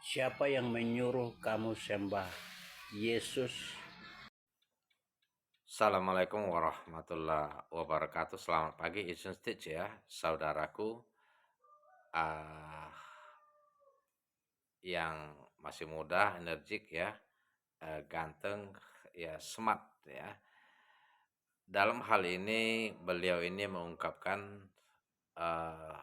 Siapa yang menyuruh kamu sembah Yesus? Assalamualaikum warahmatullahi wabarakatuh. Selamat pagi, Isun Stitch ya, saudaraku ah yang masih muda, energik ya, ganteng, ya smart ya. Dalam hal ini beliau ini mengungkapkan eh,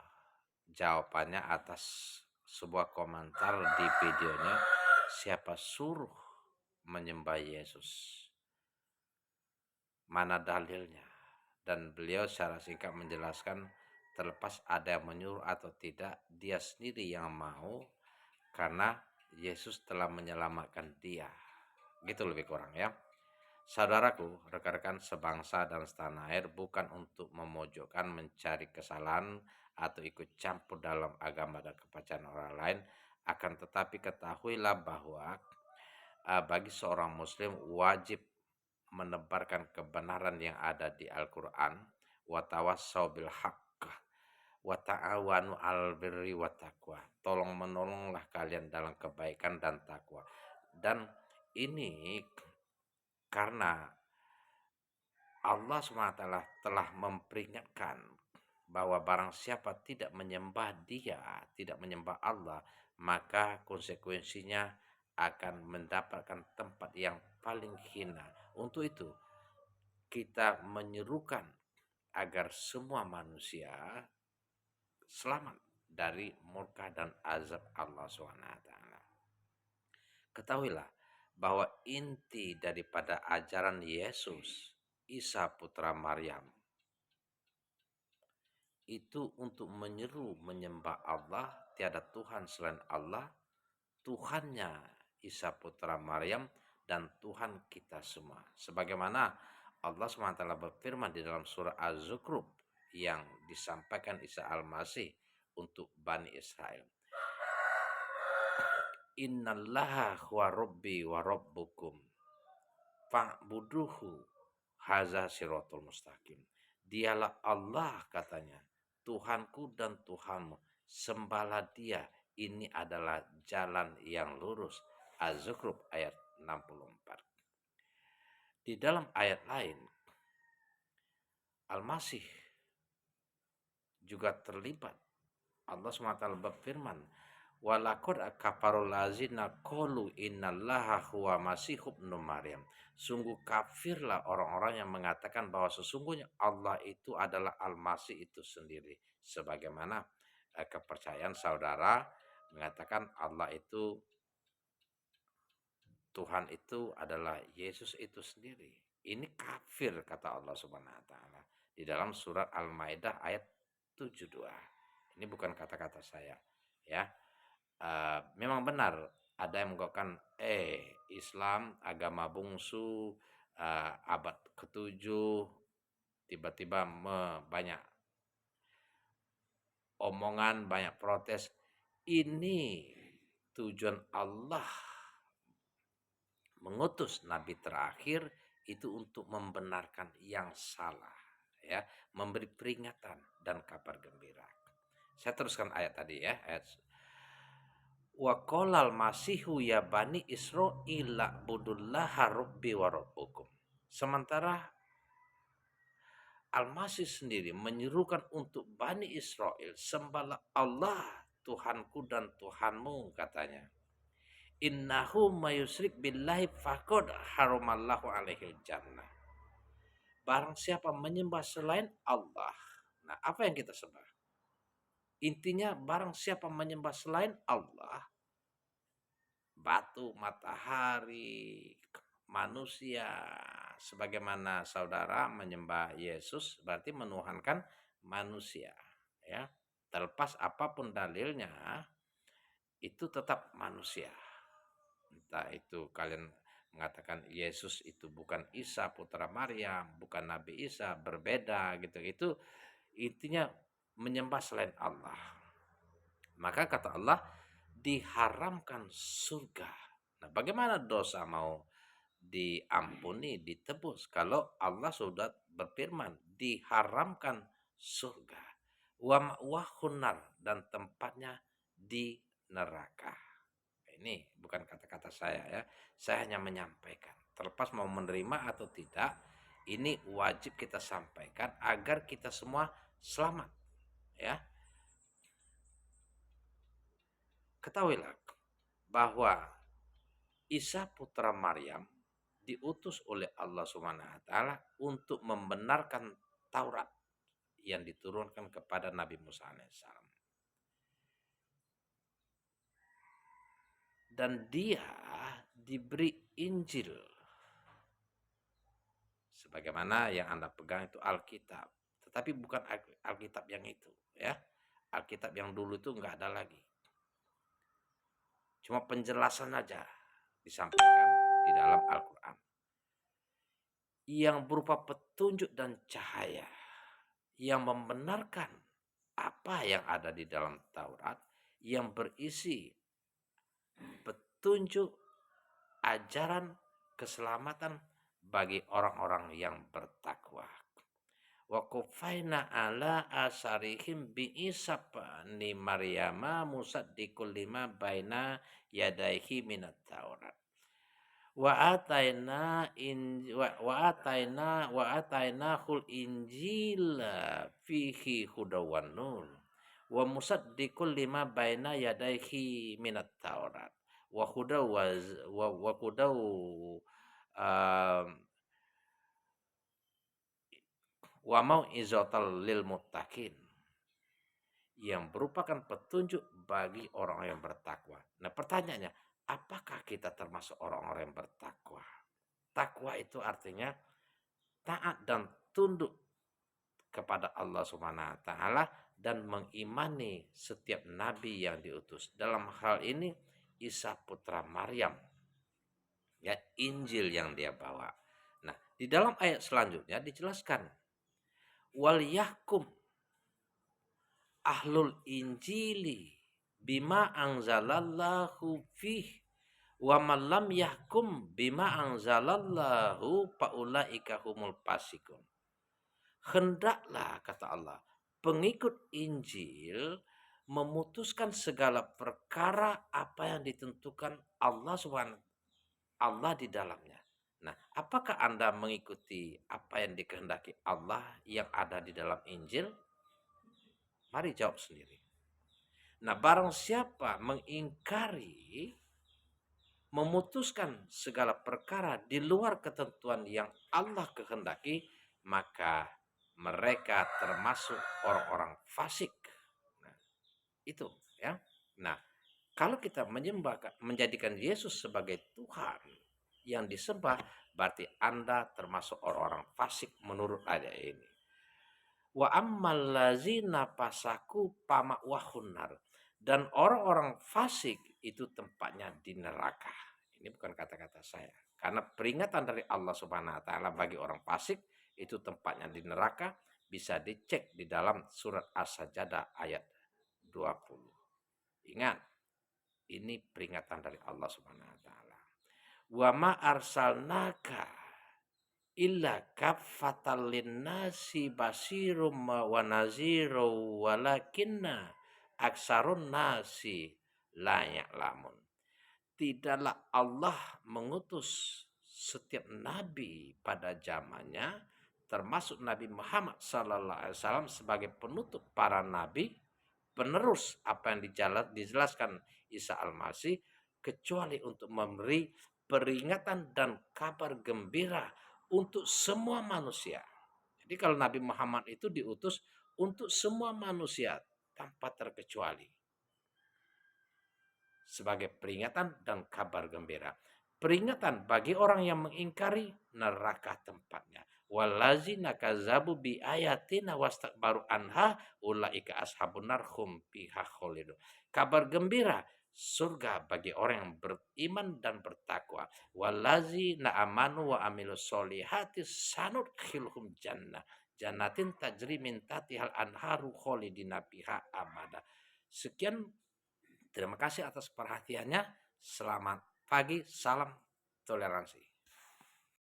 jawabannya atas sebuah komentar di videonya, siapa suruh menyembah Yesus? Mana dalilnya? Dan beliau secara singkat menjelaskan terlepas ada yang menyuruh atau tidak, dia sendiri yang mau karena Yesus telah menyelamatkan dia. Gitu lebih kurang ya. Saudaraku, rekan-rekan sebangsa dan setanah air, bukan untuk memojokkan, mencari kesalahan atau ikut campur dalam agama dan kepercayaan orang lain, akan tetapi ketahuilah bahwa bagi seorang muslim wajib menebarkan kebenaran yang ada di Al-Quran, wa tawassau bil haqq wa ta'awanu al birri wa taqwa. Tolong menolonglah kalian dalam kebaikan dan takwa. Dan ini karena Allah SWT telah memperingatkan bahwa barang siapa tidak menyembah dia, tidak menyembah Allah, maka konsekuensinya akan mendapatkan tempat yang paling hina. Untuk itu, kita menyerukan agar semua manusia selamat dari murka dan azab Allah SWT. Ketahuilah bahwa inti daripada ajaran Yesus, Isa putra Maryam, itu untuk menyeru menyembah Allah, tiada Tuhan selain Allah, Tuhannya Isa putra Maryam, dan Tuhan kita semua. Sebagaimana Allah SWT berfirman di dalam surah Az-Zukhruf yang disampaikan Isa Al-Masih untuk Bani Israel. Innallaha huwa rabbi wa rabbukum fa'buduhu haza siratul mustaqim. Dialah Allah katanya, Tuhanku dan Tuhanmu, sembahlah dia, ini adalah jalan yang lurus. Az-Zukhruf ayat 64. Di dalam ayat lain, Al-Masih juga terlibat. Allah SWT berfirman, walaqad kafarul lazina qalu innallaha huwa masih ibnu Maryam. Sungguh kafirlah orang-orang yang mengatakan bahwa sesungguhnya Allah itu adalah Al-Masih itu sendiri. Sebagaimana kepercayaan saudara mengatakan Allah itu, Tuhan itu adalah Yesus itu sendiri. Ini kafir kata Allah Subhanahu wa taala di dalam surat Al-Maidah ayat 72. Ini bukan kata-kata saya ya. Memang benar ada yang mengatakan Islam agama bungsu, abad ke-7, tiba-tiba banyak omongan, banyak protes. Ini tujuan Allah mengutus nabi terakhir itu untuk membenarkan yang salah ya, memberi peringatan dan kabar gembira. Saya teruskan ayat tadi ya, ayat wa qolal masihu ya bani Israila budullaha rabbi wa rabbukum. Sementara Al-Masih sendiri menyerukan untuk Bani Israel, sembahlah Allah Tuhanku dan Tuhanmu katanya. Innahu mayusrik billahi faqad haramallahu alaihi jannah. Barang siapa menyembah selain Allah. Nah, apa yang kita sembah? Intinya barang siapa menyembah selain Allah, batu, matahari, manusia, sebagaimana saudara menyembah Yesus berarti menuhankan manusia ya. Terlepas apapun dalilnya, itu tetap manusia. Entah itu kalian mengatakan Yesus itu bukan Isa putra Maryam, bukan Nabi Isa, berbeda gitu. Itu intinya menyembah selain Allah. Maka kata Allah diharamkan surga. Nah, bagaimana dosa mau diampuni, ditebus kalau Allah sudah berfirman diharamkan surga. Wa ma'wahunar, dan tempatnya di neraka. Ini bukan kata-kata saya ya. Saya hanya menyampaikan. Terlepas mau menerima atau tidak, ini wajib kita sampaikan agar kita semua selamat ya. Ketahuilah bahwa Isa putra Maryam diutus oleh Allah Subhanahu wa taala untuk membenarkan Taurat yang diturunkan kepada Nabi Musa alaihissalam. Dan dia diberi Injil. Sebagaimana yang Anda pegang itu Alkitab. Tetapi bukan Alkitab yang itu. Ya, Alkitab yang dulu itu nggak ada lagi. Cuma penjelasan aja disampaikan di dalam Al-Quran. Yang berupa petunjuk dan cahaya. Yang membenarkan apa yang ada di dalam Taurat. Yang berisi petunjuk, ajaran, keselamatan bagi orang-orang yang bertakwa. Wa kufaina ala asarihim bi isabni Maryama musaddiqul lima baina yadaihi minat Taurat. Wa ataina hul injil fihi hudawan nur wa musaddiqul lima baina yadaihi minat Taurat wa hudaw wa hudaw um, wa mau'izatal lil muttaqin, yang merupakan petunjuk bagi orang yang bertakwa. Nah, pertanyaannya, apakah kita termasuk orang-orang yang bertakwa? Takwa itu artinya taat dan tunduk kepada Allah Subhanahu wa taala dan mengimani setiap nabi yang diutus. Dalam hal ini Isa putra Maryam, ya, Injil yang dia bawa. Nah, di dalam ayat selanjutnya dijelaskan wal yahkum ahlul injili bima anzalallahu fih wa man lam yahkum bima anzalallahu faulaika humul fasikun. Hendaklah, kata Allah, pengikut Injil memutuskan segala perkara apa yang ditentukan Allah Subhanahu Allah di dalamnya. Nah, apakah Anda mengikuti apa yang dikehendaki Allah yang ada di dalam Injil? Mari jawab sendiri. Nah, barang siapa mengingkari, memutuskan segala perkara di luar ketentuan yang Allah kehendaki, maka mereka termasuk orang-orang fasik. Nah, itu ya. Nah, kalau kita menjadikan Yesus sebagai Tuhan yang disembah, berarti Anda termasuk orang-orang fasik menurut ayat ini. Wa ammal lazina pasaku pama'wahunnar, dan orang-orang fasik itu tempatnya di neraka. Ini bukan kata-kata saya. Karena peringatan dari Allah Subhanahu wa taala bagi orang fasik itu tempatnya di neraka, bisa dicek di dalam surat As-Sajdah ayat 20. Ingat, ini peringatan dari Allah Subhanahu wa taala. Wa ma arsalnaka illa kaffatal linnasi basirum wa naziru walakinna aksarun nasi la ya'lamun. Tidaklah Allah mengutus setiap nabi pada zamannya, termasuk Nabi Muhammad SAW sebagai penutup para nabi, penerus apa yang dijelaskan Isa Al-Masih, kecuali untuk memberi peringatan dan kabar gembira untuk semua manusia. Jadi kalau Nabi Muhammad itu diutus untuk semua manusia tanpa terkecuali, sebagai peringatan dan kabar gembira. Peringatan bagi orang yang mengingkari, neraka tempatnya. Wallazina kazabu bi ayatina wastakbaru anha ulaika ashabun nar hum fiha khalidun. Kabar gembira, surga bagi orang yang beriman dan bertakwa. Wallazina amanu wa amilus solihati sanudkhilhum jannah jannatin tajri min tahtihal anharu khalidina fiha abada. Sekian, terima kasih atas perhatiannya. Selamat pagi, salam toleransi.